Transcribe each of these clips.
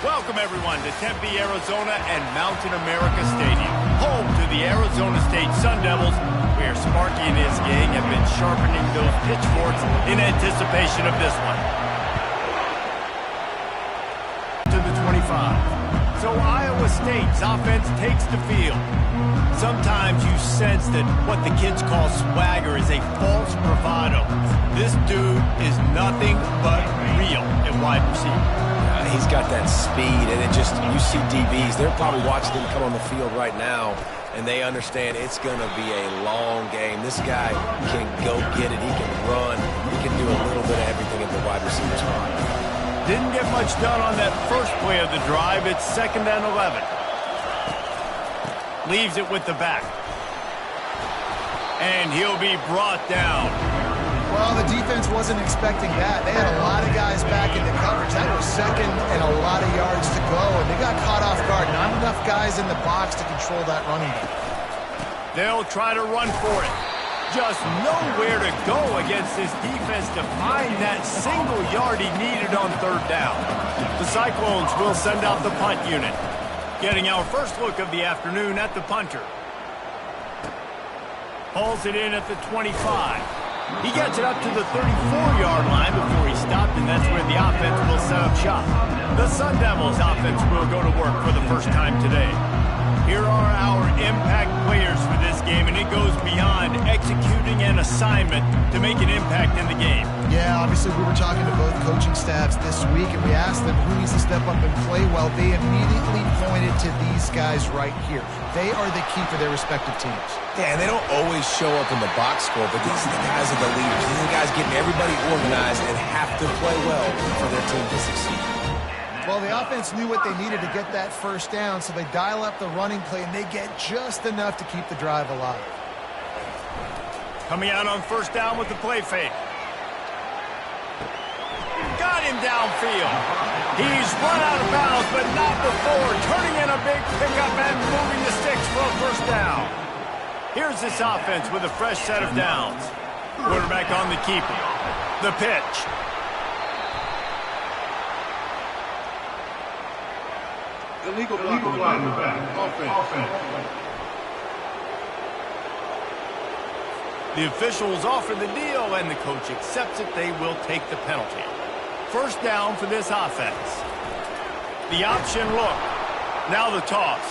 Welcome, everyone, to Tempe, Arizona and Mountain America Stadium, home to the Arizona State Sun Devils, where Sparky and his gang have been sharpening those pitchforks in anticipation of this one. To the 25. So Iowa State's offense takes the field. Sometimes you sense that what the kids call swagger is a false bravado. This dude is nothing but real at wide receiver. He's got that speed, and you see DBs, they're probably watching him come on the field right now, and they understand it's going to be a long game. This guy can go get it. He can run. He can do a little bit of everything at the wide receiver spot. Didn't get much done on that first play of the drive. It's 2nd and 11. Leaves it with the back. And he'll be brought down. Well, the defense wasn't expecting that. They had a lot of guys back into coverage. That was 2nd and a lot of yards to go, and they got caught off guard. Not enough guys in the box to control that running back. They'll try to run for it. Just nowhere to go against this defense to find that single yard he needed on 3rd down. The Cyclones will send out the punt unit. Getting our first look of the afternoon at the punter. Hauls it in at the 25. He gets it up to the 34-yard line before he stopped, and that's where the offense will set up shop. The Sun Devils offense will go to work for the first time today. Here are our impact players for this game, and it goes beyond executing an assignment to make an impact in the game. Yeah, obviously we were talking to both coaching staffs this week, and we asked them who needs to step up and play well. They immediately pointed to these guys right here. They are the key for their respective teams. Yeah, and they don't always show up in the box score, but these are the guys are the leaders. These are the guys getting everybody organized and have to play well for their team to succeed. Well, the offense knew what they needed to get that 1st down, so they dial up the running play, and they get just enough to keep the drive alive. Coming out on 1st down with the play fake. Got him downfield. He's run out of bounds, but not before turning in a big pickup and moving the sticks for a 1st down. Here's this offense with a fresh set of downs. Quarterback on the keeper. The pitch. Illegal block in the back. Offense. The officials offer the deal, and the coach accepts it. They will take the penalty. 1st down for this offense. The option look. Now the toss.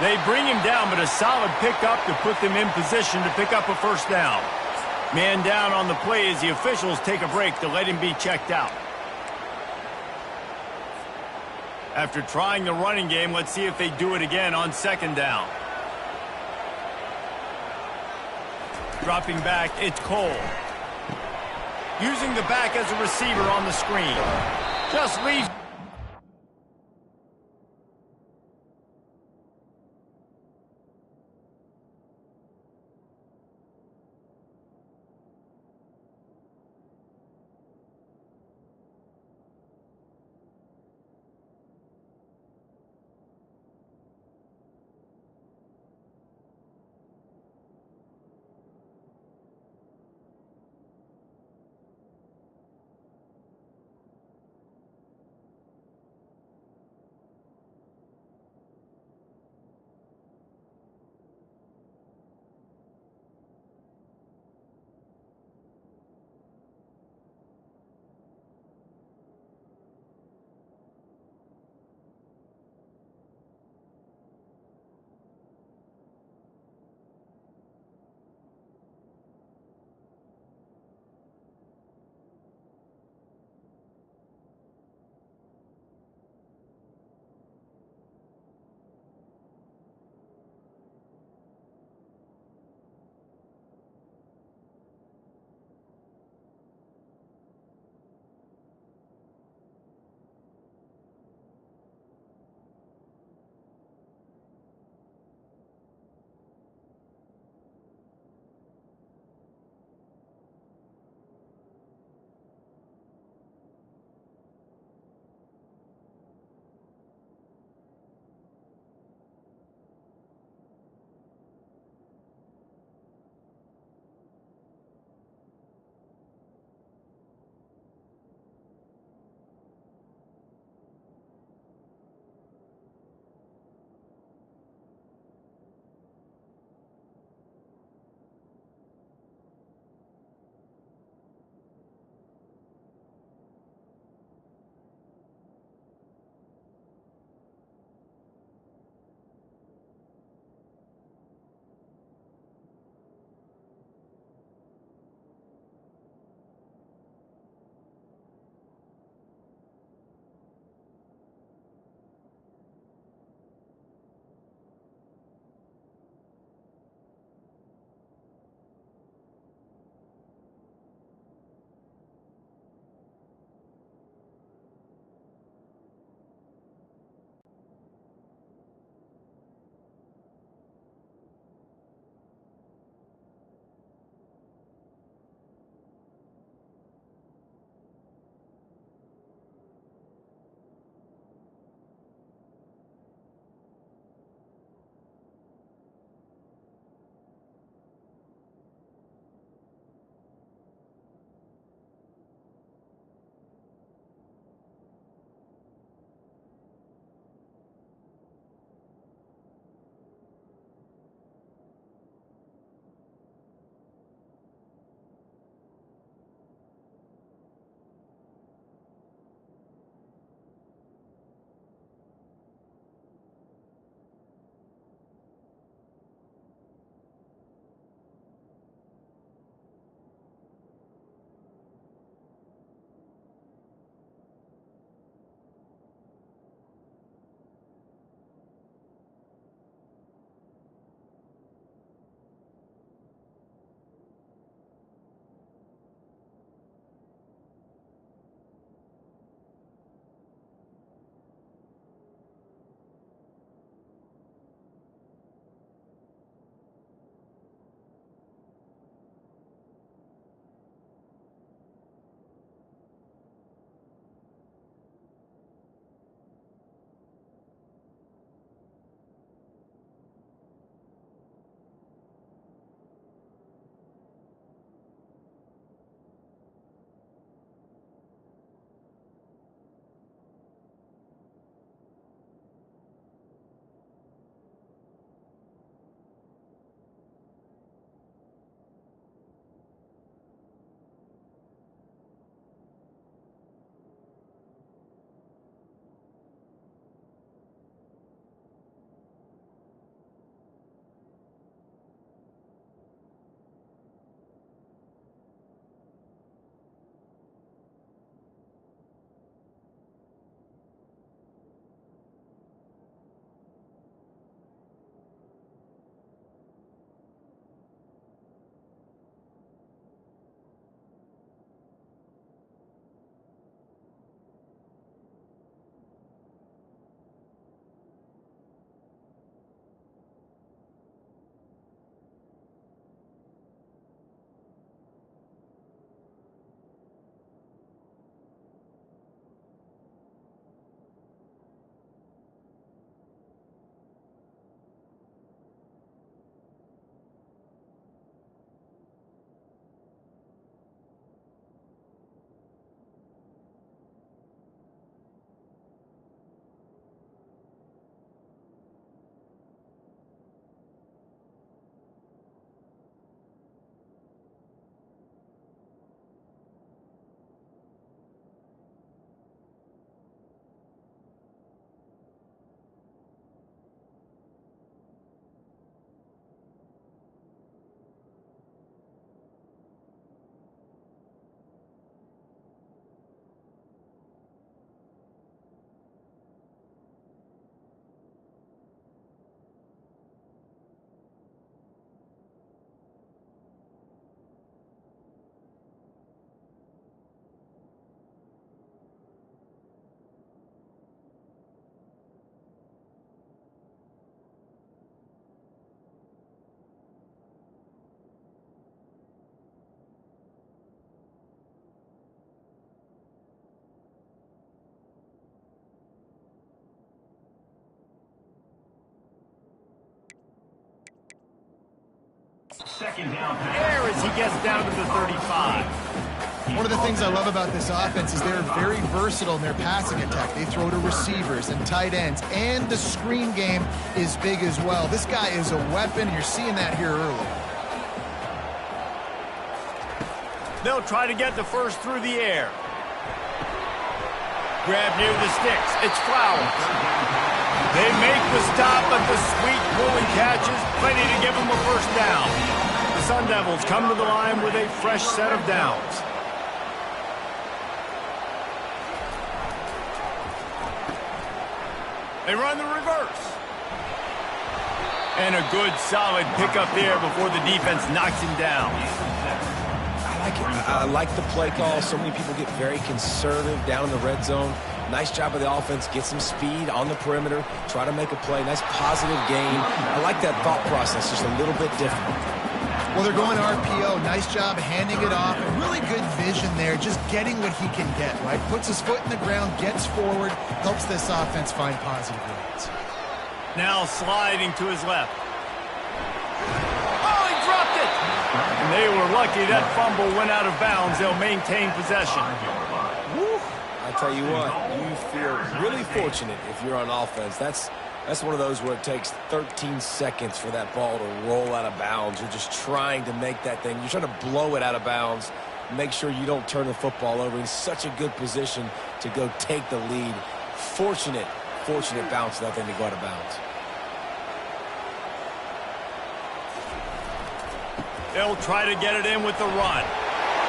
They bring him down, but a solid pickup to put them in position to pick up a 1st down. Man down on the play as the officials take a break to let him be checked out. After trying the running game, let's see if they do it again on 2nd down. Dropping back, it's Cole. Using the back as a receiver on the screen. Just leaves. There as he gets down to the 35. One of the things I love about this offense is they're very versatile in their passing attack. They throw to receivers and tight ends, and the screen game is big as well. This guy is a weapon, and you're seeing that here early. They'll try to get the first through the air. Grab near the sticks. It's Flowers. They make the stop, but the sweet pulling catch is plenty to give them a first down. The Sun Devils come to the line with a fresh set of downs. They run the reverse. And a good, solid pickup there before the defense knocks him down. I like the play call. So many people get very conservative down in the red zone. Nice job of the offense. Get some speed on the perimeter. Try to make a play. Nice positive gain. I like that thought process, just a little bit different. Well, they're going RPO. Nice job handing it off. And really good vision there, just getting what he can get, right? Puts his foot in the ground, gets forward, helps this offense find positive rates. Now sliding to his left. Oh, he dropped it! And they were lucky that fumble went out of bounds. They'll maintain possession. Woo. I tell you what, you feel really fortunate if you're on offense. That's one of those where it takes 13 seconds for that ball to roll out of bounds. You're just trying to make that thing. You're trying to blow it out of bounds. Make sure you don't turn the football over. In such a good position to go take the lead. Fortunate bounce for that thing to go out of bounds. They'll try to get it in with the run.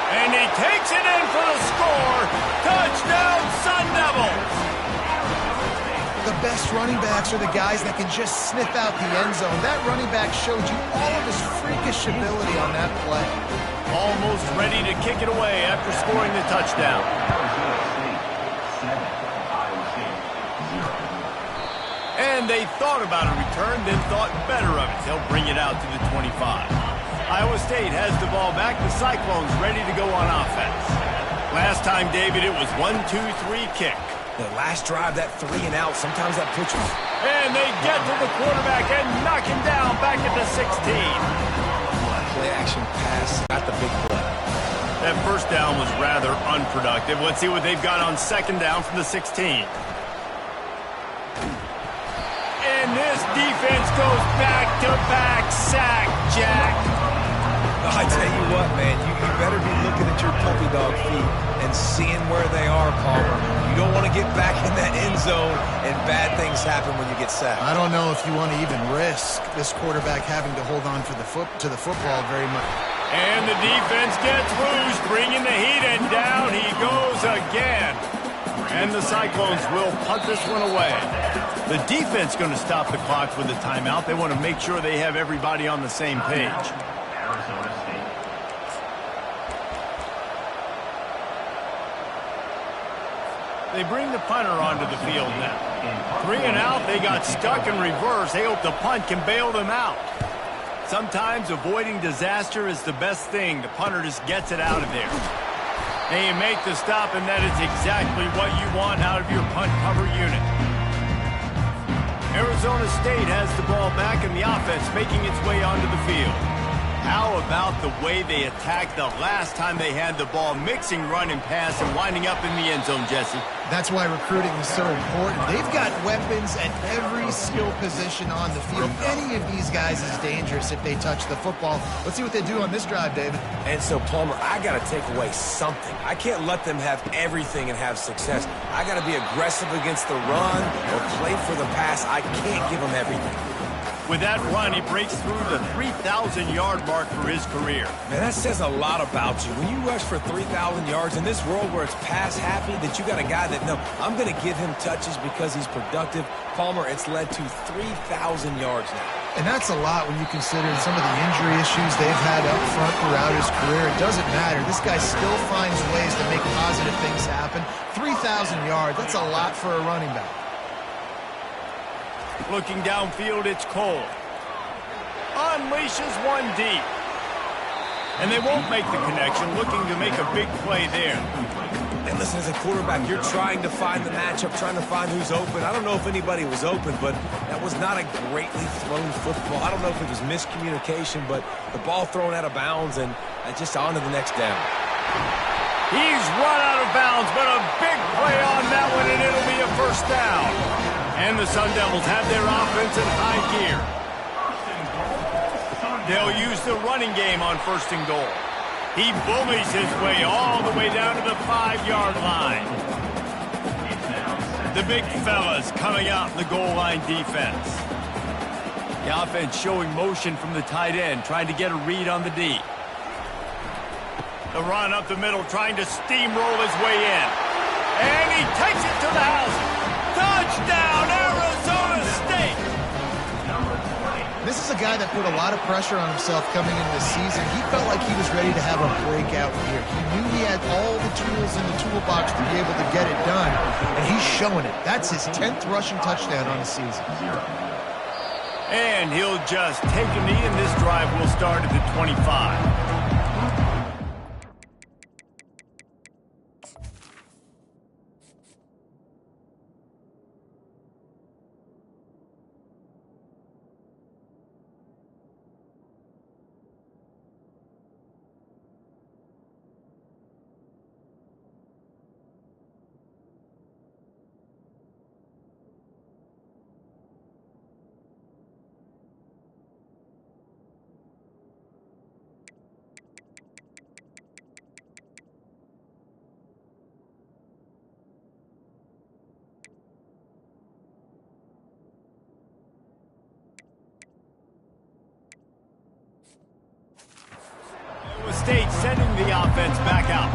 And he takes it in for the score. Touchdown, Sun Devils! The best running backs are the guys that can just sniff out the end zone. That running back showed you all of his freakish ability on that play. Almost ready to kick it away after scoring the touchdown. And they thought about a return, then thought better of it. They'll bring it out to the 25. Iowa State has the ball back. The Cyclones ready to go on offense. Last time, David, it was 1-2-3 kick. The last drive, that 3 and out, sometimes that puts you. And they get to the quarterback and knock him down back at the 16. Play action pass, got the big play. That first down was rather unproductive. Let's see what they've got on second down from the 16. And this defense goes back-to-back sack, Jack. I tell you what, man, you better be looking at your puppy dog feet and seeing where they are, Palmer. You don't want to get back in that end zone and bad things happen when you get sacked. I don't know if you want to even risk this quarterback having to hold on to the football very much. And the defense gets loose, bringing the heat, and down he goes again. And the Cyclones will punt this one away. The defense going to stop the clock with a timeout. They want to make sure they have everybody on the same page. They bring the punter onto the field now. 3 and out, they got stuck in reverse. They hope the punt can bail them out. Sometimes avoiding disaster is the best thing. The punter just gets it out of there. And you make the stop, and that is exactly what you want out of your punt cover unit. Arizona State has the ball back, and the offense making its way onto the field. How about the way they attacked the last time they had the ball, mixing run and pass and winding up in the end zone, Jesse? That's why recruiting is so important. They've got weapons at every skill position on the field. Any of these guys is dangerous if they touch the football. Let's see what they do on this drive, David. And so, Palmer, I got to take away something. I can't let them have everything and have success. I got to be aggressive against the run or play for the pass. I can't give them everything. With that run, he breaks through the 3,000-yard mark for his career. Man, that says a lot about you. When you rush for 3,000 yards in this world where it's pass-happy, that you got a guy that, no, I'm going to give him touches because he's productive. Palmer, it's led to 3,000 yards now. And that's a lot when you consider some of the injury issues they've had up front throughout his career. It doesn't matter. This guy still finds ways to make positive things happen. 3,000 yards, that's a lot for a running back. Looking downfield, it's Cole. Unleashes one deep. And they won't make the connection, looking to make a big play there. And listen, as a quarterback, you're trying to find the matchup, trying to find who's open. I don't know if anybody was open, but that was not a greatly thrown football. I don't know if it was miscommunication, but the ball thrown out of bounds and just on to the next down. He's run out of bounds, but a big play on that one, and it'll be a first down. And the Sun Devils have their offense in high gear. They'll use the running game on 1st and goal. He bullies his way all the way down to the 5-yard line. The big fellas coming out in the goal line defense. The offense showing motion from the tight end, trying to get a read on the D. The run up the middle, trying to steamroll his way in. And he takes it to the house. Touchdown, Arizona State! This is a guy that put a lot of pressure on himself coming into the season. He felt like he was ready to have a breakout year. He knew he had all the tools in the toolbox to be able to get it done, and he's showing it. That's his 10th rushing touchdown on the season. And he'll just take a knee, and this drive will start at the 25. State sending the offense back out.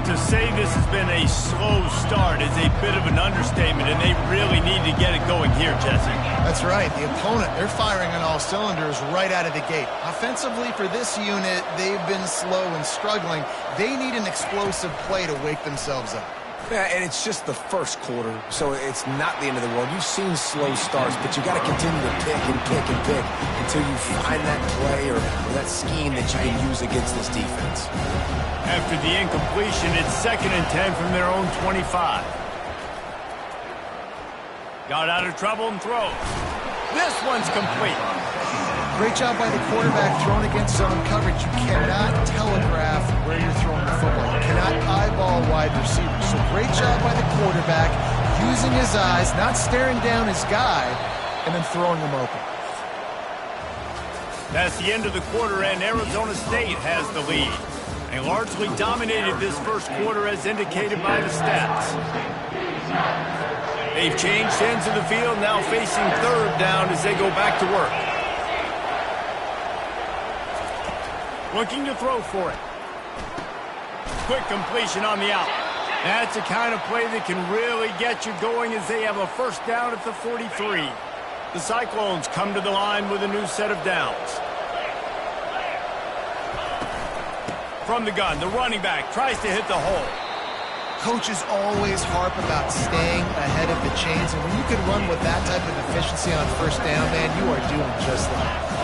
To say this has been a slow start is a bit of an understatement, and they really need to get it going here, Jesse. That's right. The opponent, they're firing on all cylinders right out of the gate. Offensively, for this unit, they've been slow and struggling. They need an explosive play to wake themselves up. Yeah, and it's just the first quarter, so it's not the end of the world. You've seen slow starts, but you got to continue to pick and pick and pick until you find that play or that scheme that you can use against this defense. After the incompletion, it's 2nd and 10 from their own 25. Got out of trouble and throws. This one's complete. Great job by the quarterback throwing against zone coverage. You cannot telegraph where you're throwing the football. You cannot eyeball wide receivers. So great job by the quarterback using his eyes, not staring down his guy, and then throwing him open. That's the end of the quarter, and Arizona State has the lead. They largely dominated this first quarter as indicated by the stats. They've changed ends of the field, now facing 3rd down as they go back to work. Looking to throw for it. Quick completion on the out. That's the kind of play that can really get you going as they have a first down at the 43. The Cyclones come to the line with a new set of downs. From the gun, the running back tries to hit the hole. Coaches always harp about staying ahead of the chains, and when you can run with that type of efficiency on first down, man, you are doing just that.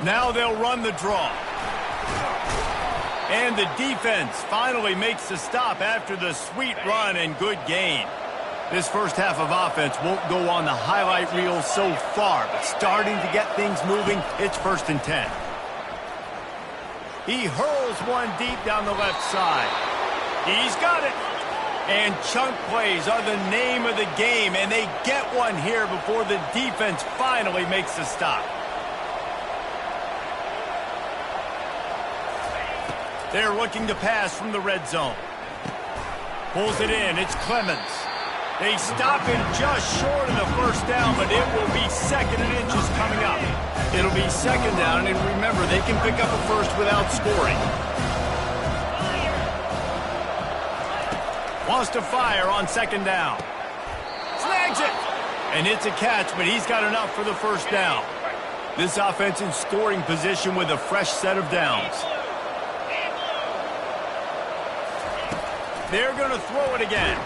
Now they'll run the draw. And the defense finally makes the stop after the sweet run and good gain. This first half of offense won't go on the highlight reel so far, but starting to get things moving, it's 1st and 10. He hurls one deep down the left side. He's got it. And chunk plays are the name of the game, and they get one here before the defense finally makes the stop. They're looking to pass from the red zone. Pulls it in. It's Clemens. They stop him just short of the first down, but it will be 2nd and inches coming up. It'll be 2nd down, and remember, they can pick up a first without scoring. Wants to fire on 2nd down. Snags it! And it's a catch, but he's got enough for the first down. This offense in scoring position with a fresh set of downs. They're going to throw it again.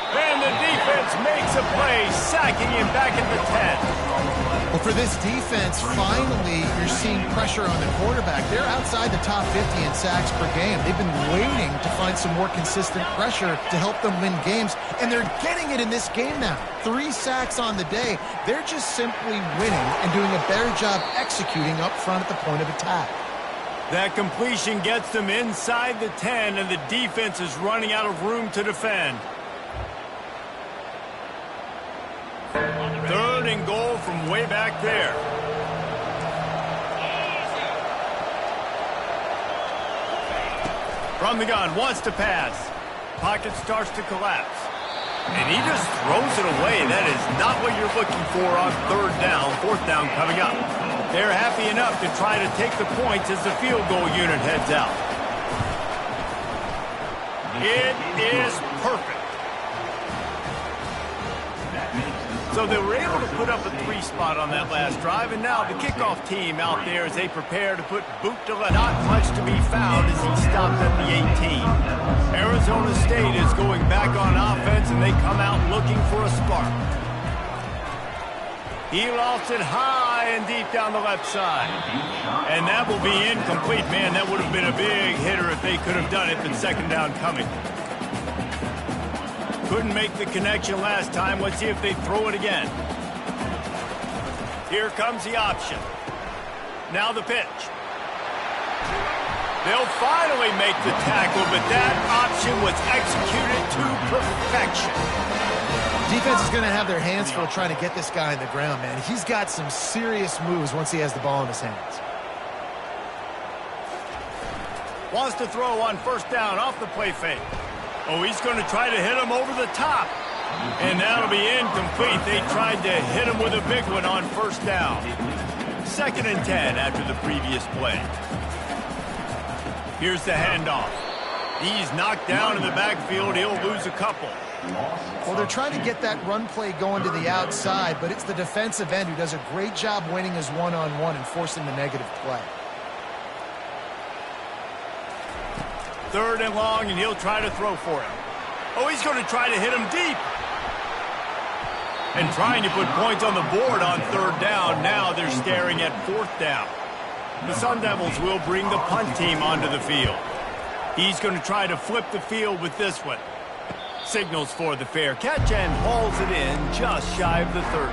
And the defense makes a play, sacking him back at the 10. Well, For this defense, finally, you're seeing pressure on the quarterback. They're outside the top 50 in sacks per game. They've been waiting to find some more consistent pressure to help them win games, and they're getting it in this game now. 3 sacks on the day. They're just simply winning and doing a better job executing up front at the point of attack. That completion gets them inside the 10, and the defense is running out of room to defend. 3rd and goal from way back there. From the gun, wants to pass. Pocket starts to collapse. And he just throws it away. That is not what you're looking for on 3rd down, 4th down coming up. They're happy enough to try to take the points as the field goal unit heads out. It is perfect. So they were able to put up a 3 spot on that last drive, and now the kickoff team out there as they prepare to put boot to left. Not much to be found as he stopped at the 18. Arizona State is going back on offense, and they come out looking for a spark. He lost it high and deep down the left side. And that will be incomplete. Man, that would have been a big hitter if they could have done it, but 2nd down coming. Couldn't make the connection last time. Let's see if they throw it again. Here comes the option. Now the pitch. They'll finally make the tackle, but that option was executed to perfection. Defense is going to have their hands full trying to get this guy on the ground, man. He's got some serious moves once he has the ball in his hands. Wants to throw on 1st down off the play fake. Oh, he's going to try to hit him over the top. And that'll be incomplete. They tried to hit him with a big one on 1st down. 2nd and 10 after the previous play. Here's the handoff. He's knocked down in the backfield. He'll lose a couple. Well, they're trying to get that run play going to the outside, but it's the defensive end who does a great job winning his one-on-one and forcing the negative play. 3rd and long, and he'll try to throw for him. Oh, he's going to try to hit him deep. And trying to put points on the board on 3rd down. Now they're staring at 4th down. The Sun Devils will bring the punt team onto the field. He's going to try to flip the field with this one. Signals for the fair catch and hauls it in just shy of the 30.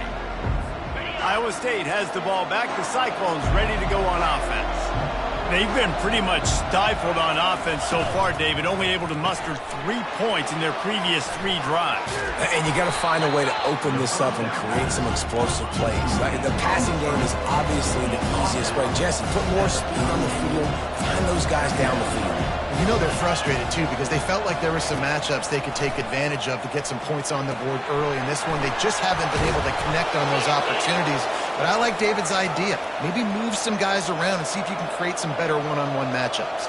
Iowa State has the ball back. The Cyclones ready to go on offense. They've been pretty much stifled on offense so far, David, only able to muster 3 points in their previous 3 drives. And you got to find a way to open this up and create some explosive plays. The passing game is obviously the easiest way. Jesse, put more speed on the field, find those guys down the field. You know they're frustrated, too, because they felt like there were some matchups they could take advantage of to get some points on the board early. In this one, they just haven't been able to connect on those opportunities. But I like David's idea. Maybe move some guys around and see if you can create some better one-on-one matchups.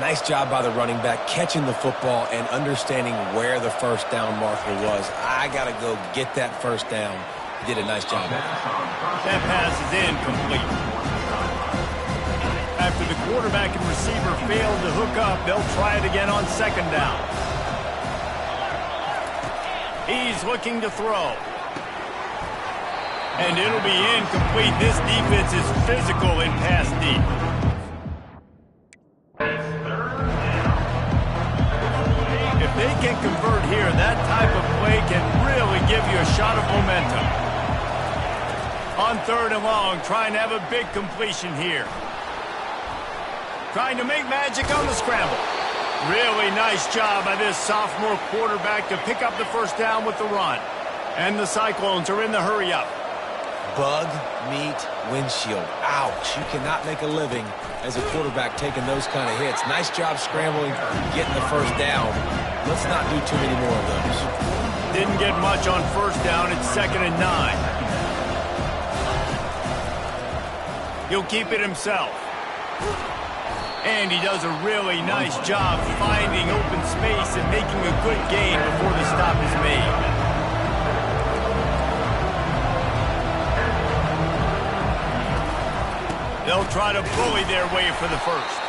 Nice job by the running back, catching the football and understanding where the 1st down marker was. I got to go get that 1st down. He did a nice job of it. That pass is incomplete. After the quarterback and receiver failed to hook up, they'll try it again on 2nd down. He's looking to throw. And it'll be incomplete. This defense is physical in pass deep. If they can convert here, that type of play can really give you a shot of momentum. On 3rd and long, trying to have a big completion here. Trying to make magic on the scramble. Really nice job by this sophomore quarterback to pick up the 1st down with the run. And the Cyclones are in the hurry-up. Bug, meat, windshield. Ouch. You cannot make a living as a quarterback taking those kind of hits. Nice job scrambling, getting the 1st down. Let's not do too many more of those. Didn't get much on 1st down. It's 2nd and 9. He'll keep it himself. And he does a really nice job finding open space and making a good gain before the stop is made. They'll try to bully their way for the 1st.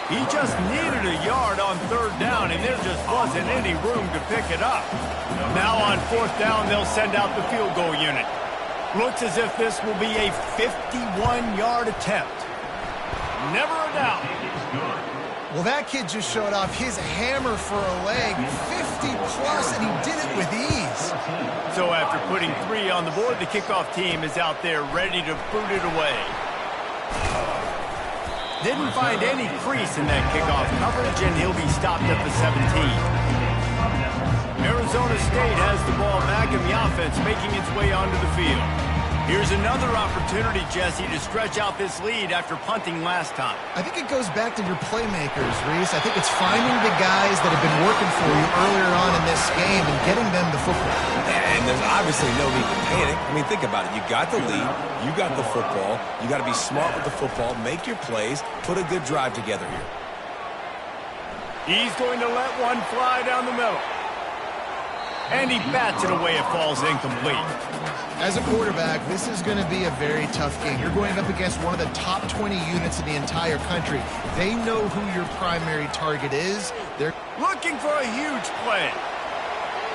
He just needed a yard on 3rd down, and there just wasn't any room to pick it up. Now on 4th down, they'll send out the field goal unit. Looks as if this will be a 51-yard attempt. Never a doubt. Well, that kid just showed off his hammer for a leg, 50-plus, and he did it with ease. So after putting 3 on the board, the kickoff team is out there ready to boot it away. Didn't find any crease in that kickoff coverage, and he'll be stopped at the 17. Arizona State has the ball back, and the offense making its way onto the field. Here's another opportunity, Jesse, to stretch out this lead after punting last time. I think it goes back to your playmakers, Reese. I think it's finding the guys that have been working for you earlier on in this game and getting them the football. And there's obviously no need to panic. I mean, think about it. You got the lead. You got the football. You got to be smart with the football. Make your plays. Put a good drive together here. He's going to let one fly down the middle. And he bats it away. It falls incomplete. As a quarterback, this is going to be a very tough game. You're going up against one of the top 20 units in the entire country. They know who your primary target is. They're looking for a huge play.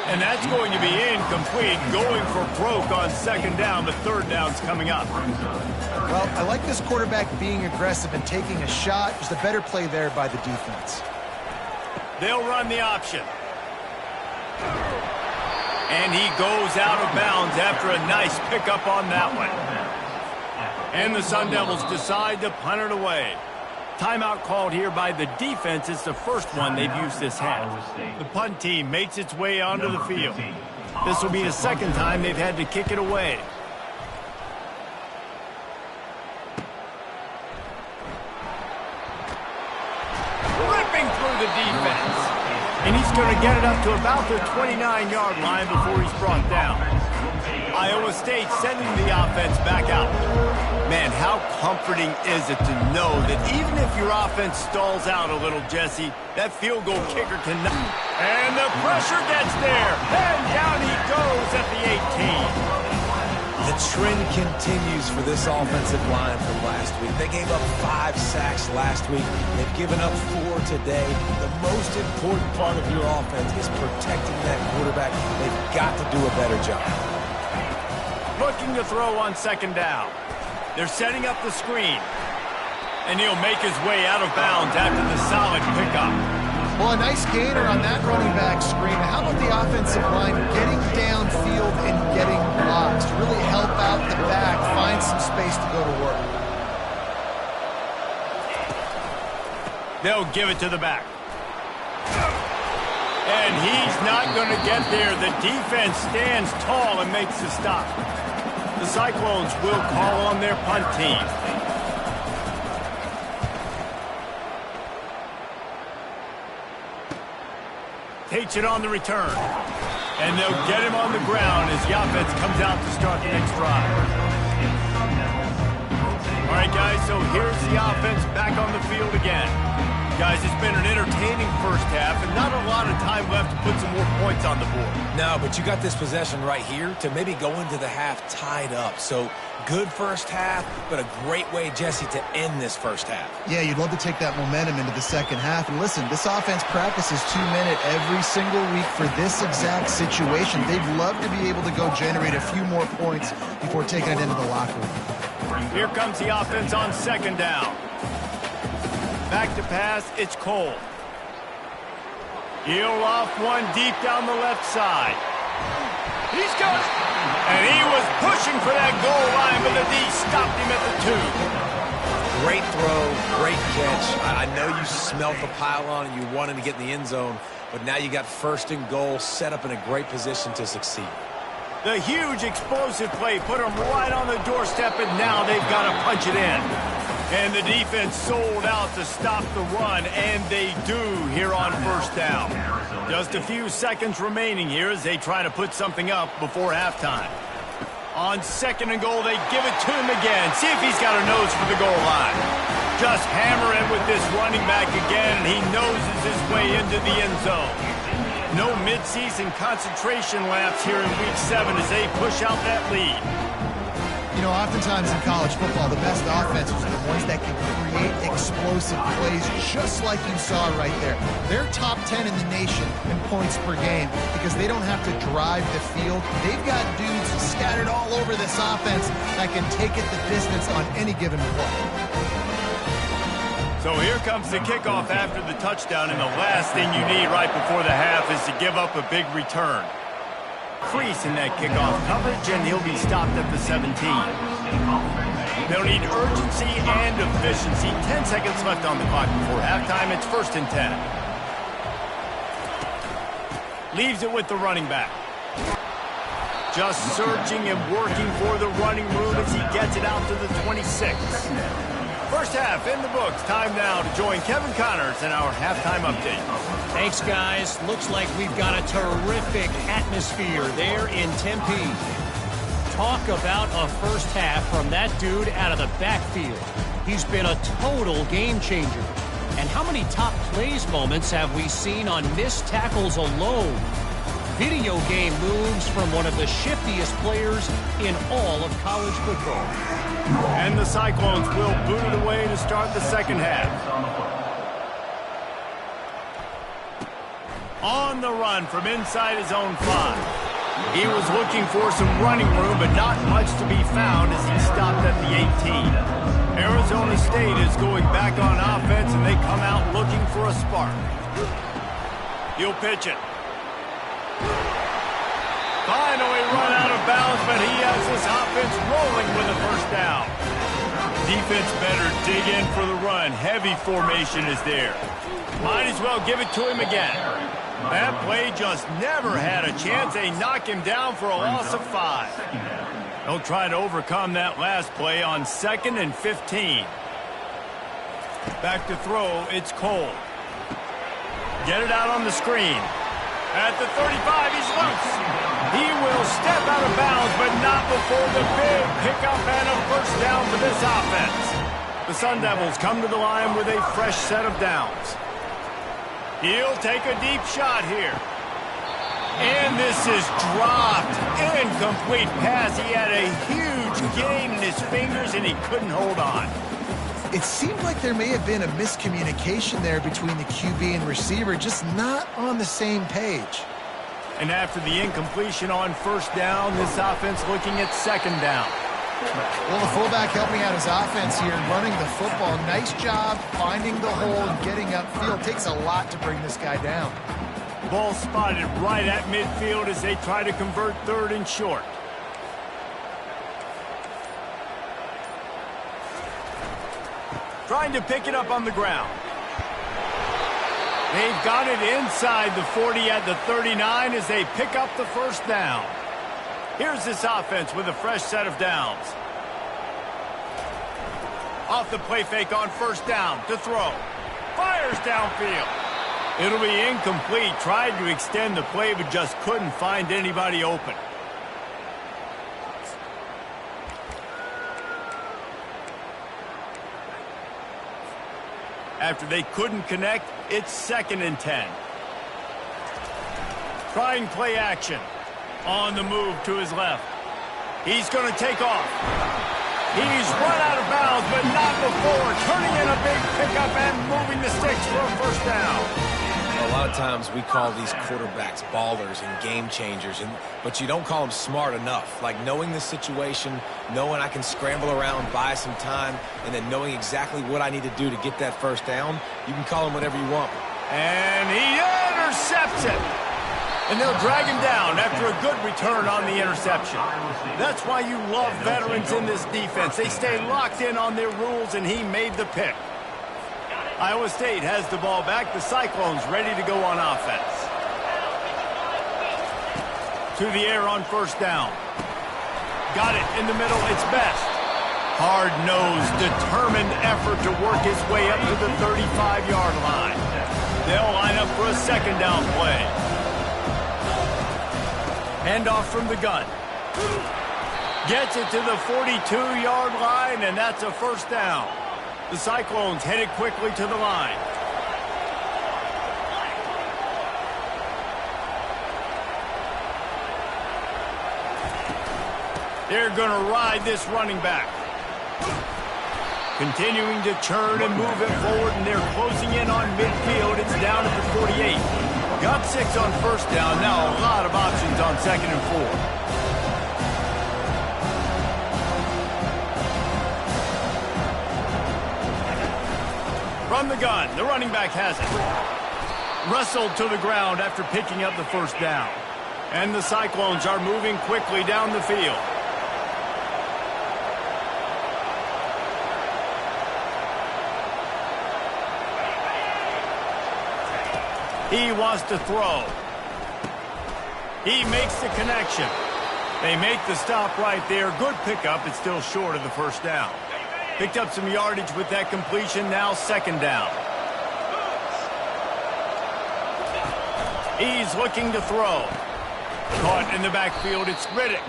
And that's going to be incomplete. Going for broke on second down. The third down's coming up. Well, I like this quarterback being aggressive and taking a shot. Just a better play there by the defense. They'll run the option. And he goes out of bounds after a nice pickup on that one. And the Sun Devils decide to punt it away. Timeout called here by the defense. It's the first one they've used this half. The punt team makes its way onto the field. This will be the second time they've had to kick it away. Ripping through the defense. And he's going to get it up to about the 29-yard line before he's brought down. Iowa State sending the offense back out. Man, how comforting is it to know that even if your offense stalls out a little, Jesse, that field goal kicker cannot. And the pressure gets there. And down he goes at the 18. The trend continues for this offensive line from last week. They gave up 5 sacks last week. They've given up 4 today. The most important part of your offense is protecting that quarterback. They've got to do a better job. Looking to throw on second down. They're setting up the screen. And he'll make his way out of bounds after the solid pickup. Well, a nice gainer on that running back screen. How about the offensive line getting downfield and getting blocks to really help out the back, find some space to go to work? They'll give it to the back. And he's not going to get there. The defense stands tall and makes the stop. The Cyclones will call on their punt team. Takes it on the return. And they'll get him on the ground as Yafets comes out to start the next drive. All right, guys, so here's the offense back on the field again. Guys, it's been an entertaining first half and not a lot of time left to put some more points on the board. No, but you got this possession right here to maybe go into the half tied up. So good first half, but a great way, Jesse, to end this first half. Yeah, you'd love to take that momentum into the second half. And listen, this offense practices 2-minute every single week for this exact situation. They'd love to be able to go generate a few more points before taking it into the locker room. Here comes the offense on second down. Back to pass, it's Cole. He'll off one deep down the left side. He's got it. And he was pushing for that goal line, but the D stopped him at the 2. Great throw, great catch. I know you smelt the pylon and you wanted to get in the end zone, but now you got first and goal set up in a great position to succeed. The huge explosive play put them right on the doorstep, and now they've got to punch it in. And the defense sold out to stop the run, and they do here on first down. Just a few seconds remaining here as they try to put something up before halftime. On second and goal, they give it to him again. See if he's got a nose for the goal line. Just hammer in with this running back again, and he noses his way into the end zone. No midseason concentration laps here in Week 7 as they push out that lead. You know, oftentimes in college football, the best offenses are the ones that can create explosive plays, just like you saw right there. They're top 10 in the nation in points per game because they don't have to drive the field. They've got dudes scattered all over this offense that can take it the distance on any given play. So here comes the kickoff after the touchdown, and the last thing you need right before the half is to give up a big return. Crease in that kickoff coverage, and he'll be stopped at the 17. They'll need urgency and efficiency. 10 seconds left on the clock before halftime. It's 1st and 10. Leaves it with the running back. Just searching and working for the running room as he gets it out to the 26. First half in the books. Time now to join Kevin Connors in our halftime update. Thanks, guys. Looks like we've got a terrific atmosphere there in Tempe. Talk about a first half from that dude out of the backfield. He's been a total game changer. And how many top plays moments have we seen on missed tackles alone? Video game moves from one of the shiftiest players in all of college football. And the Cyclones will boot it away to start the second half. On the run from inside his own 5. He was looking for some running room, but not much to be found as he stopped at the 18. Arizona State is going back on offense, and they come out looking for a spark. He'll pitch it. Finally run out of bounds, but he has this offense rolling with a first down. Defense better dig in for the run. Heavy formation is there. Might as well give it to him again. That play just never had a chance. They knock him down for a loss of 5. They'll try to overcome that last play on 2nd and 15. Back to throw, it's Cole. Get it out on the screen. At the 35, he's loose. He will step out of bounds, but not before the big pickup and a first down for this offense. The Sun Devils come to the line with a fresh set of downs. He'll take a deep shot here. And this is dropped. Incomplete pass. He had a huge gain in his fingers, and he couldn't hold on. It seemed like there may have been a miscommunication there between the QB and receiver, just not on the same page. And after the incompletion on first down, this offense looking at second down. Well, the fullback helping out his offense here and running the football. Nice job finding the hole and getting upfield. Takes a lot to bring this guy down. Ball spotted right at midfield as they try to convert 3rd and short. Trying to pick it up on the ground. They've got it inside the 40 at the 39 as they pick up the first down. Here's this offense with a fresh set of downs. Off the play fake on first down to throw. Fires downfield. It'll be incomplete. Tried to extend the play but just couldn't find anybody open. After they couldn't connect, it's 2nd and 10. Trying play action. On the move to his left. He's going to take off. He's run out of bounds, but not before. Turning in a big pickup and moving the sticks for a first down. A lot of times we call these quarterbacks ballers and game changers, but you don't call them smart enough. Like knowing the situation, knowing I can scramble around, buy some time, and then knowing exactly what I need to do to get that first down, you can call them whatever you want. And he intercepts it. And they'll drag him down after a good return on the interception. That's why you love veterans in this defense. They stay locked in on their rules, and he made the pick. Iowa State has the ball back. The Cyclones ready to go on offense. To the air on first down. Got it in the middle. It's Best. Hard-nosed, determined effort to work his way up to the 35-yard line. They'll line up for a second down play. Handoff from the gun. Gets it to the 42-yard line, and that's a first down. The Cyclones headed quickly to the line. They're going to ride this running back. Continuing to churn and move it forward, and they're closing in on midfield. It's down at the 48. Got 6 on first down. Now a lot of options on 2nd and 4. From the gun, the running back has it. Wrestled to the ground after picking up the first down. And the Cyclones are moving quickly down the field. He wants to throw. He makes the connection. They make the stop right there. Good pickup. It's still short of the first down. Picked up some yardage with that completion. Now 2nd down. He's looking to throw. Caught in the backfield. It's Riddick.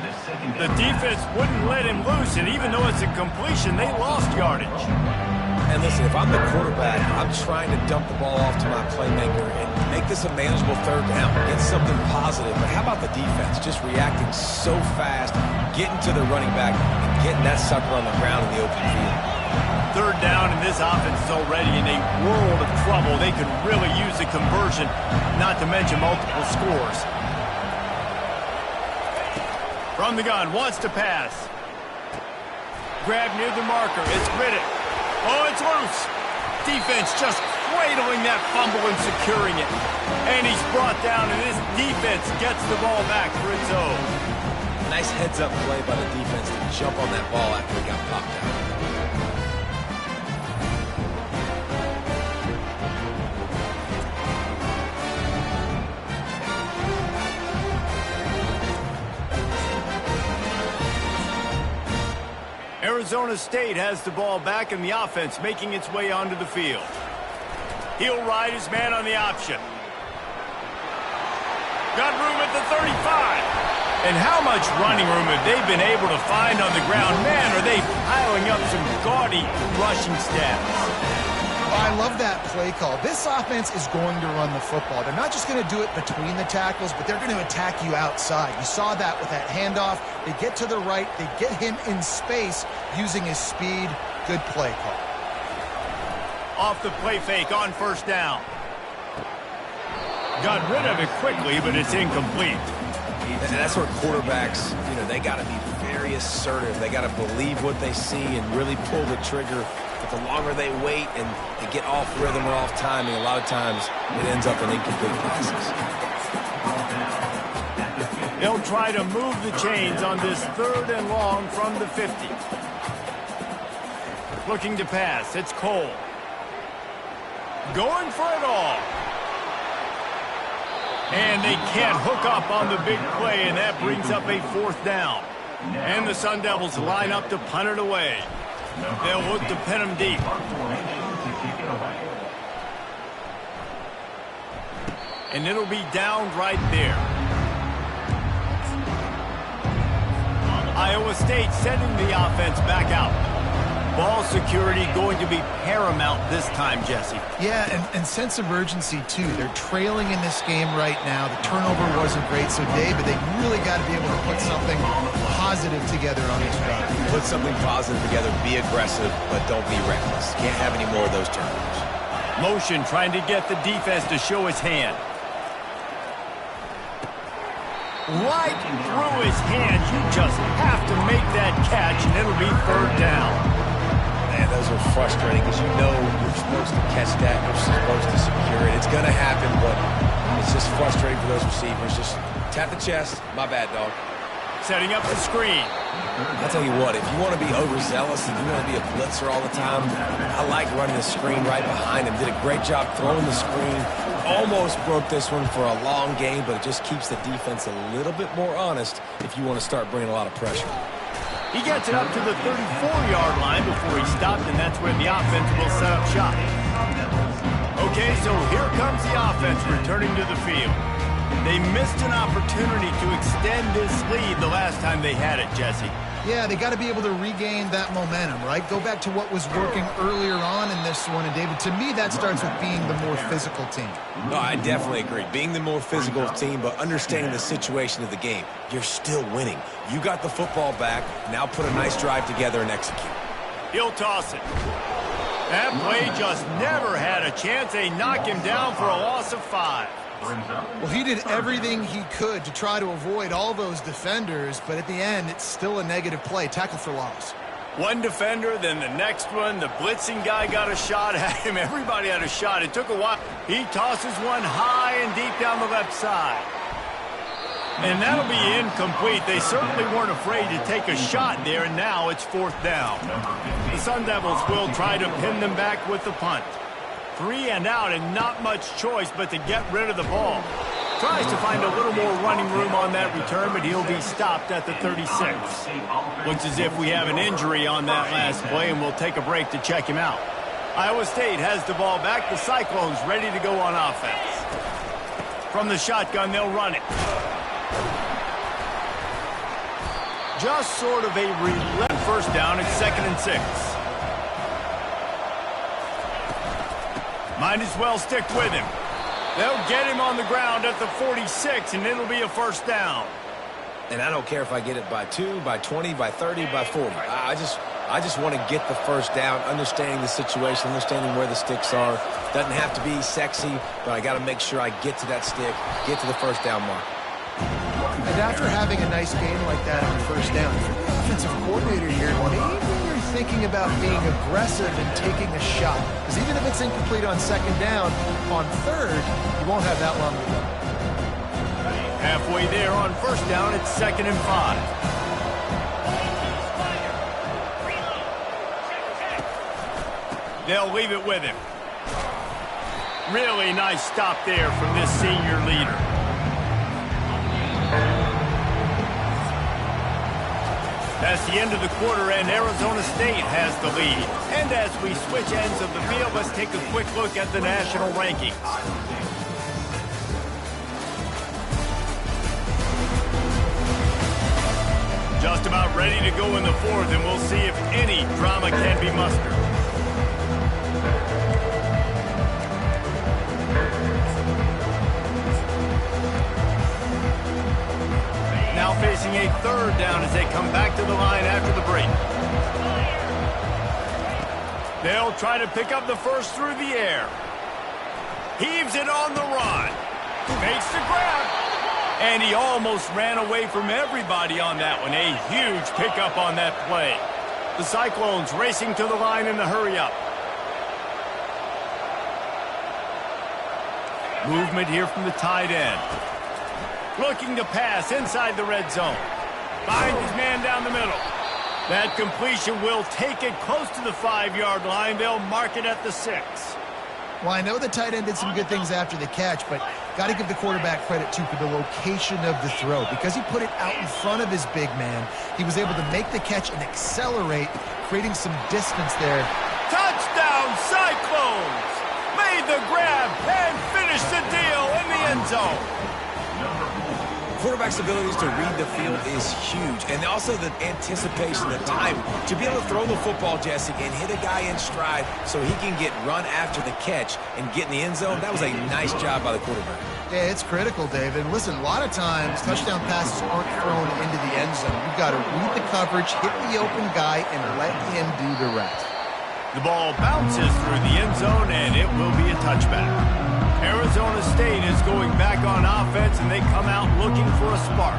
The defense wouldn't let him loose, and even though it's a completion, they lost yardage. And listen, if I'm the quarterback, I'm trying to dump the ball off to my playmaker and make this a manageable 3rd down. Get something positive. But how about the defense? Just reacting so fast, getting to the running back, and getting that sucker on the ground in the open field. 3rd down, and this offense is already in a world of trouble. They could really use a conversion, not to mention multiple scores. From the gun, wants to pass. Grab near the marker. It's Riddick. Oh, it's loose. Defense just cradling that fumble and securing it. And he's brought down, and this defense gets the ball back for its own. Nice heads-up play by the defense to jump on that ball after it got popped out. Arizona State has the ball back, and the offense making its way onto the field. He'll ride his man on the option. Got room at the 35. And how much running room have they been able to find on the ground? Man, are they piling up some gaudy rushing stats. I love that play call. This offense is going to run the football. They're not just going to do it between the tackles, but they're going to attack you outside. You saw that with that handoff. They get to the right. They get him in space using his speed. Good play call. Off the play fake on 1st down. Got rid of it quickly, but it's incomplete. And that's where quarterbacks, they got to be very assertive. They got to believe what they see and really pull the trigger. But the longer they wait and they get off rhythm or off timing, a lot of times it ends up in incomplete passes. They'll try to move the chains on this 3rd and long from the 50. Looking to pass. It's Cole. Going for it all. And they can't hook up on the big play, and that brings up a 4th down. And the Sun Devils line up to punt it away. They'll look to pin him deep. And it'll be down right there. Iowa State sending the offense back out. Ball security going to be paramount this time, Jesse. Yeah, and sense of urgency, too. They're trailing in this game right now. The turnover wasn't great, so David, they really got to be able to put something positive together on this drive. Put something positive together, be aggressive, but don't be reckless. Can't have any more of those turnovers. Motion trying to get the defense to show his hand. Right through his hands. You just have to make that catch, and it'll be 3rd down. Man, those are frustrating because you're supposed to catch that. You're supposed to secure it. It's going to happen, but it's just frustrating for those receivers. Just tap the chest. My bad, dog. Setting up the screen. I'll tell you what, if you want to be overzealous and you want to be a blitzer all the time, I like running the screen right behind him. Did a great job throwing the screen. Almost broke this one for a long game, but it just keeps the defense a little bit more honest if you want to start bringing a lot of pressure. He gets it up to the 34-yard line before he stopped, and that's where the offense will set up shop. Okay, so here comes the offense returning to the field. They missed an opportunity to extend this lead the last time they had it, Jesse. Yeah, they got to be able to regain that momentum, right? Go back to what was working earlier on in this one. And, David, to me, that starts with being the more physical team. No, I definitely agree. Being the more physical team, but understanding the situation of the game. You're still winning. You got the football back. Now put a nice drive together and execute. He'll toss it. That play just never had a chance. They knock him down for a loss of 5. Well, he did everything he could to try to avoid all those defenders, but at the end, it's still a negative play. Tackle for loss. One defender, then the next one. The blitzing guy got a shot at him. Everybody had a shot. It took a while. He tosses one high and deep down the left side. And that'll be incomplete. They certainly weren't afraid to take a shot there, and now it's 4th down. The Sun Devils will try to pin them back with the punt. 3 and out, and not much choice but to get rid of the ball. Tries to find a little more running room on that return, but he'll be stopped at the 36. Looks as if we have an injury on that last play, and we'll take a break to check him out. Iowa State has the ball back. The Cyclones ready to go on offense. From the shotgun, they'll run it. Just sort of a relentless first down at 2nd and 6. Might as well stick with him. They'll get him on the ground at the 46, and it'll be a 1st down. And I don't care if I get it by 2, by 20, by 30, by 40. I just want to get the 1st down, understanding the situation, understanding where the sticks are. Doesn't have to be sexy, but I got to make sure I get to that stick, get to the 1st down mark. And after having a nice game like that on 1st down, if you're the offensive coordinator here, maybe you're thinking about being aggressive and taking a shot. Because even if it's incomplete on 2nd down, on 3rd, you won't have that long to go. Halfway there on 1st down, it's 2nd and 5. They'll leave it with him. Really nice stop there from this senior leader. That's the end of the quarter, and Arizona State has the lead. And as we switch ends of the field, let's take a quick look at the national rankings. Just about ready to go in the 4th, and we'll see if any drama can be mustered. Now facing a 3rd down as they come back to the line after the break. They'll try to pick up the 1st through the air. Heaves it on the run. Makes the grab. And he almost ran away from everybody on that one. A huge pickup on that play. The Cyclones racing to the line in the hurry-up. Movement here from the tight end. Looking to pass inside the red zone. Finds his man down the middle. That completion will take it close to the 5-yard line. They'll mark it at the 6. Well, I know the tight end did some good things after the catch, but got to give the quarterback credit, too, for the location of the throw. Because he put it out in front of his big man, he was able to make the catch and accelerate, creating some distance there. Touchdown, Cyclones! Made the grab and finished the deal in the end zone. Quarterback's abilities to read the field is huge, and also the anticipation, the timing. To be able to throw the football, Jesse, and hit a guy in stride so he can get run after the catch and get in the end zone, that was a nice job by the quarterback. Yeah, it's critical, David. Listen, a lot of times touchdown passes aren't thrown into the end zone. You've got to read the coverage, hit the open guy, and let him do the rest. The ball bounces through the end zone, and it will be a touchback. Arizona State is going back on offense, and they come out looking for a spark.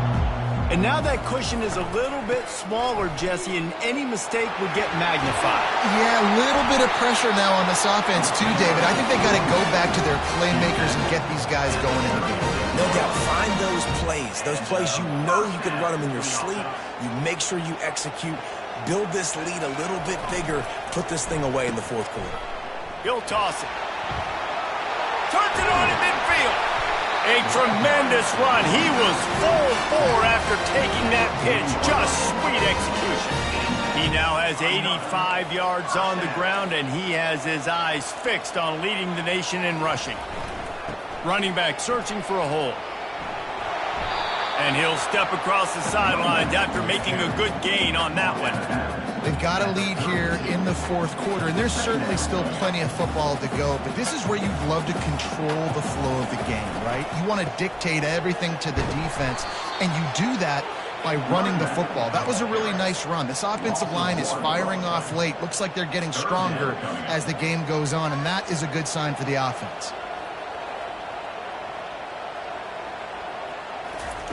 And now that cushion is a little bit smaller, Jesse, and any mistake would get magnified. Yeah, a little bit of pressure now on this offense too, David. I think they got to go back to their playmakers and get these guys going in the game. No doubt. Find those plays you know you can run them in your sleep. You make sure you execute. Build this lead a little bit bigger. Put this thing away in the 4th quarter. He'll toss it. Turns it on in midfield. A tremendous run. He was full 4 after taking that pitch. Just sweet execution. He now has 85 yards on the ground, and he has his eyes fixed on leading the nation in rushing. Running back searching for a hole. And he'll step across the sidelines after making a good gain on that one. They've got a lead here in the fourth quarter, and there's certainly still plenty of football to go, but this is where you'd love to control the flow of the game, right? You want to dictate everything to the defense, and you do that by running the football. That was a really nice run. This offensive line is firing off late. Looks like they're getting stronger as the game goes on, and that is a good sign for the offense.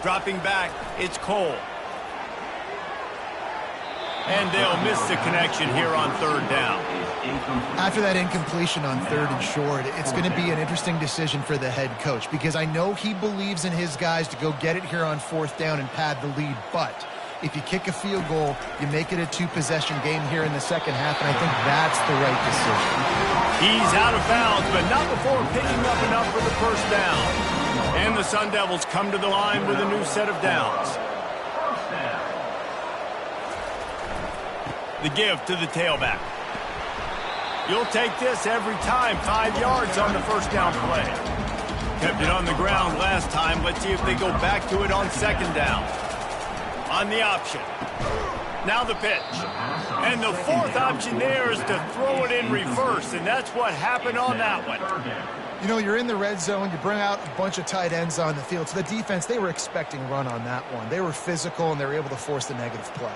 Dropping back, it's Cole. And they'll miss the connection here on third down. After that incompletion on third and short, it's going to be an interesting decision for the head coach, because I know he believes in his guys to go get it here on fourth down and pad the lead, but if you kick a field goal, you make it a two-possession game here in the second half, and I think that's the right decision. He's out of bounds, but not before picking up enough for the first down. And the Sun Devils come to the line with a new set of downs. The give to the tailback. You'll take this every time. 5 yards on the first down play. Kept it on the ground last time. Let's see if they go back to it on second down. On the option. Now the pitch. And the fourth option there is to throw it in reverse, and that's what happened on that one. You know, you're in the red zone, you bring out a bunch of tight ends on the field. So the defense, they were expecting run on that one. They were physical, and they were able to force the negative play.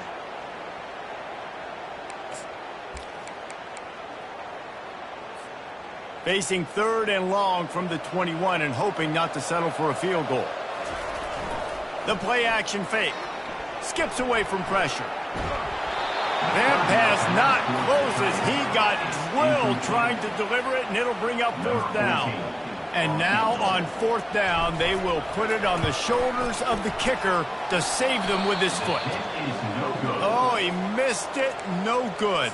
Facing third and long from the 21 and hoping not to settle for a field goal. The play action fake. Skips away from pressure. That pass not closes. He got drilled trying to deliver it, and it'll bring up fourth down. And now on fourth down, they will put it on the shoulders of the kicker to save them with his foot. Oh, he missed it. No good.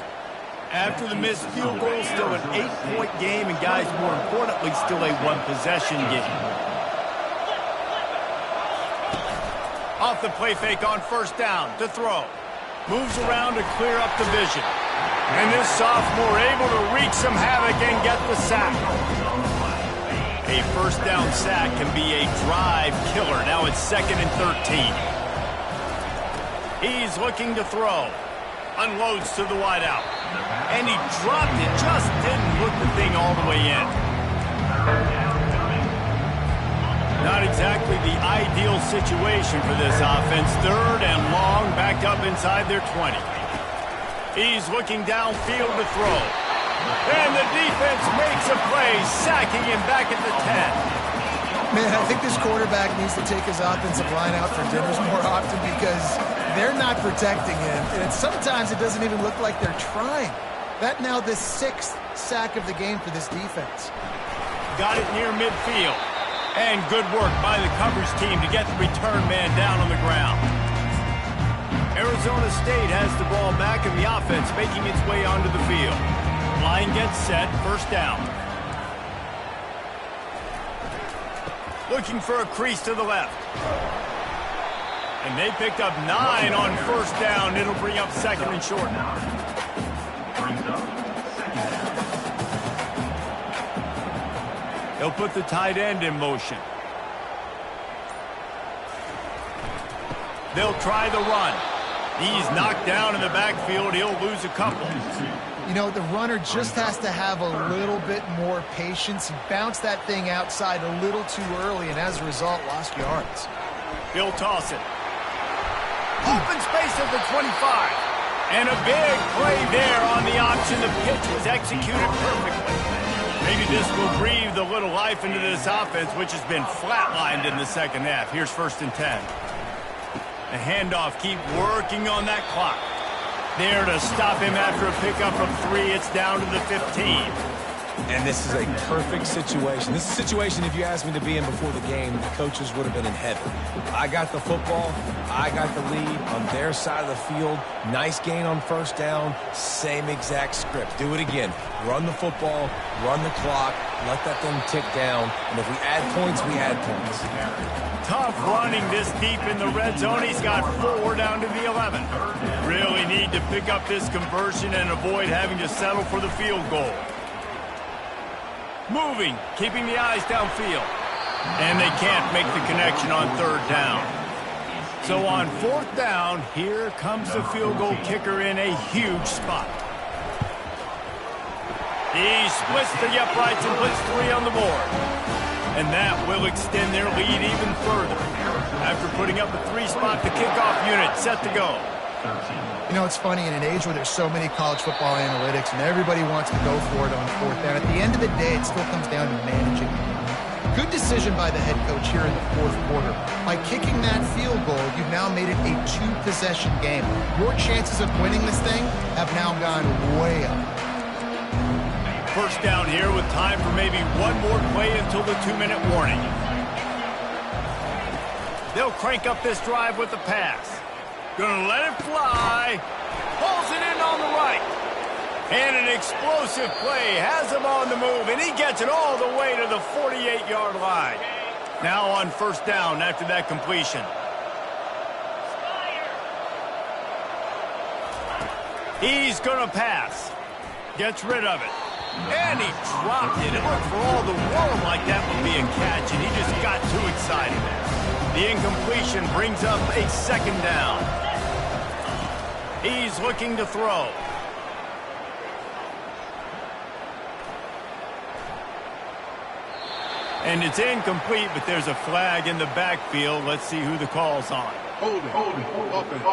After the missed field goal, still an 8-point game, and guys, more importantly, still a one-possession game. Off the play fake on first down to throw. Moves around to clear up the vision. And this sophomore able to wreak some havoc and get the sack. A first down sack can be a drive killer. Now it's 2nd and 13. He's looking to throw. Unloads to the wideout. And he dropped it. Just didn't hook the thing all the way in. Not exactly the ideal situation for this offense. Third and long, back up inside their 20. He's looking downfield to throw. And the defense makes a play, sacking him back at the 10. Man, I think this quarterback needs to take his offensive line out for dinners more often, because they're not protecting him. And sometimes it doesn't even look like they're trying. That now the 6th sack of the game for this defense. Got it near midfield. And good work by the coverage team to get the return man down on the ground. Arizona State has the ball back, and the offense making its way onto the field. Line gets set, first down. Looking for a crease to the left. And they picked up 9 on first down. It'll bring up 2nd and short. They'll put the tight end in motion. They'll try the run. He's knocked down in the backfield. He'll lose a couple. You know, the runner just has to have a little bit more patience. He bounced that thing outside a little too early, and as a result, lost yards. He'll toss it. Open space at the 25. And a big play there on the option. The pitch was executed perfectly. Maybe this will breathe a little life into this offense, which has been flatlined in the second half. Here's 1st and 10. The handoff, keep working on that clock. There to stop him after a pickup of 3. It's down to the 15. And this is a perfect situation. This is a situation, if you asked me to be in before the game, the coaches would have been in heaven. I got the football. I got the lead on their side of the field. Nice gain on first down. Same exact script. Do it again. Run the football, run the clock, let that thing tick down. And if we add points, we add points. Tough running this deep in the red zone. He's got 4 down to the 11. Really need to pick up this conversion and avoid having to settle for the field goal. Moving, keeping the eyes downfield. And they can't make the connection on third down. So on 4th down, here comes the field goal kicker in a huge spot. He splits the uprights and puts 3 on the board. And that will extend their lead even further. After putting up a 3-spot, the kickoff unit set to go. You know, it's funny, in an age where there's so many college football analytics and everybody wants to go for it on 4th down, at the end of the day, it still comes down to managing. Good decision by the head coach here in the 4th quarter. By kicking that field goal, you've now made it a 2-possession game. Your chances of winning this thing have now gone way up. First down here with time for maybe one more play until the 2-minute warning. They'll crank up this drive with the pass. Gonna let it fly. Pulls it in on the right. And an explosive play has him on the move, and he gets it all the way to the 48-yard line. Now on 1st down after that completion. He's going to pass. Gets rid of it. And he dropped it. It looked for all the world like that would be a catch, and he just got too excited. The incompletion brings up a 2nd down. He's looking to throw. And it's incomplete, but there's a flag in the backfield. Let's see who the call's on. Holding. Offense.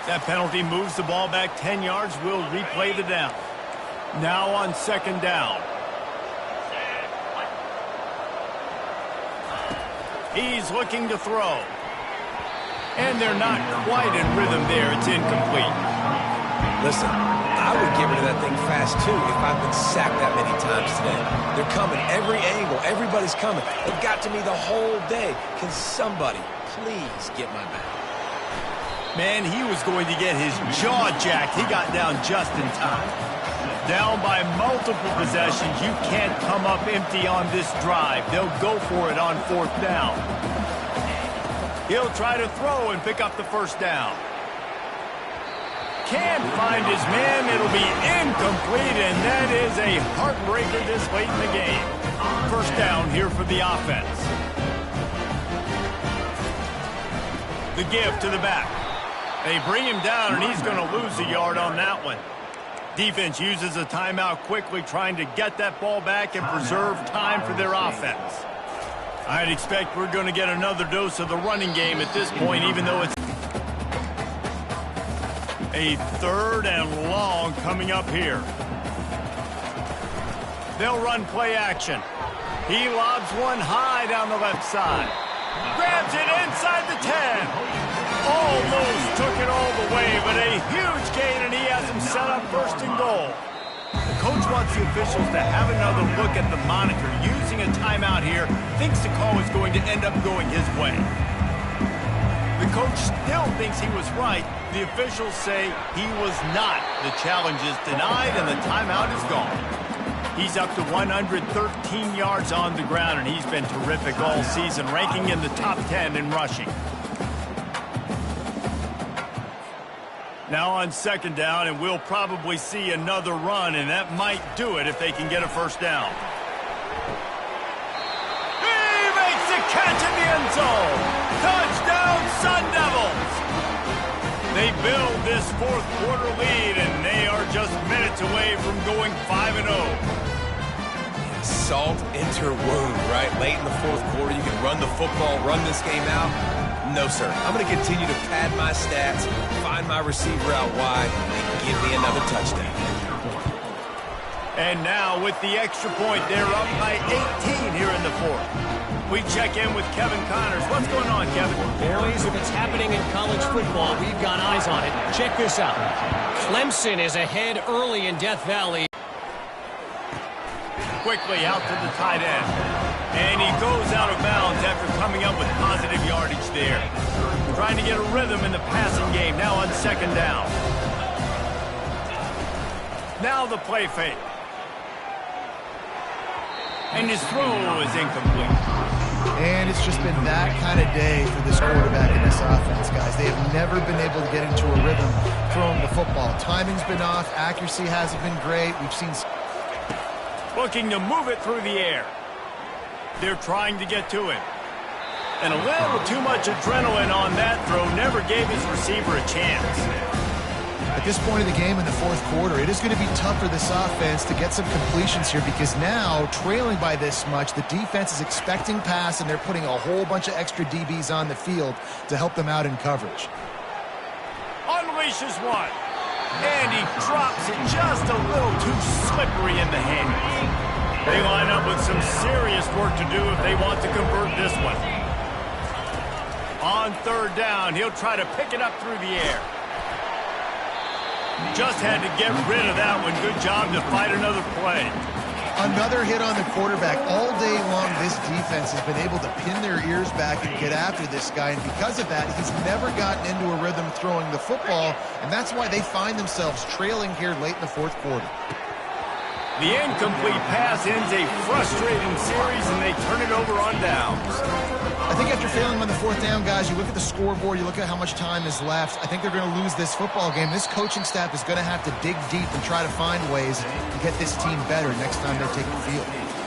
That penalty moves the ball back 10 yards. We'll replay the down. Now on 2nd down. He's looking to throw. And they're not quite in rhythm there. It's incomplete. Listen, I would get rid of that thing fast, too, if I've been sacked that many times today. They're coming every angle. Everybody's coming. They've got to me the whole day. Can somebody please get my back? Man, he was going to get his jaw jacked. He got down just in time. Down by multiple possessions. You can't come up empty on this drive. They'll go for it on 4th down. He'll try to throw and pick up the 1st down. Can't find his man. It'll be incomplete, and that is a heartbreaker this late in the game. 1st down here for the offense. The give to the back. They bring him down, and he's going to lose a yard on that one. Defense uses a timeout quickly, trying to get that ball back and preserve time for their offense. I'd expect we're going to get another dose of the running game at this point, even though it's a 3rd and long coming up here. They'll run play action. He lobs one high down the left side. Grabs it inside the 10. Almost took it all the way, but a huge gain, and he has him set up 1st and goal. The coach wants the officials to have another look at the monitor. Using a timeout here, thinks the call is going to end up going his way. The coach still thinks he was right. The officials say he was not. The challenge is denied, and the timeout is gone. He's up to 113 yards on the ground, and he's been terrific all season, ranking in the top 10 in rushing. Now on 2nd down, and we'll probably see another run, and that might do it if they can get a 1st down. He makes a catch in the end zone. Touchdown, Sun Devils. They build this 4th quarter lead, and they are just minutes away from going 5-0. Salt into wound, right? Late in the 4th quarter, you can run the football, run this game out. No, sir. I'm going to continue to pad my stats, find my receiver out wide, and give me another touchdown. And now with the extra point, they're up by 18 here in the 4th. We check in with Kevin Connors. What's going on, Kevin? Boys, if it's happening in college football, we've got eyes on it. Check this out. Clemson is ahead early in Death Valley. Quickly out to the tight end. And he goes out of bounds after coming up with positive yardage there. Trying to get a rhythm in the passing game. Now on 2nd down. Now the play fake. And his throw is incomplete. And it's just been that kind of day for this quarterback in this offense, guys. They have never been able to get into a rhythm throwing the football. Timing's been off. Accuracy hasn't been great. We've seen... Looking to move it through the air. They're trying to get to him. And a little too much adrenaline on that throw never gave his receiver a chance. At this point of the game in the fourth quarter, it is going to be tough for this offense to get some completions here because now, trailing by this much, the defense is expecting pass, and they're putting a whole bunch of extra DBs on the field to help them out in coverage. Unleashes one. And he drops it just a little too slippery in the hands. They line up with some serious work to do if they want to convert this one. On third down, he'll try to pick it up through the air. Just had to get rid of that one. Good job to fight another play. Another hit on the quarterback. All day long, this defense has been able to pin their ears back and get after this guy, and because of that, he's never gotten into a rhythm throwing the football, and that's why they find themselves trailing here late in the fourth quarter. The incomplete pass ends a frustrating series, and they turn it over on downs. I think after failing on the fourth down, guys, you look at the scoreboard, you look at how much time is left. I think they're going to lose this football game. This coaching staff is going to have to dig deep and try to find ways to get this team better next time they take the field.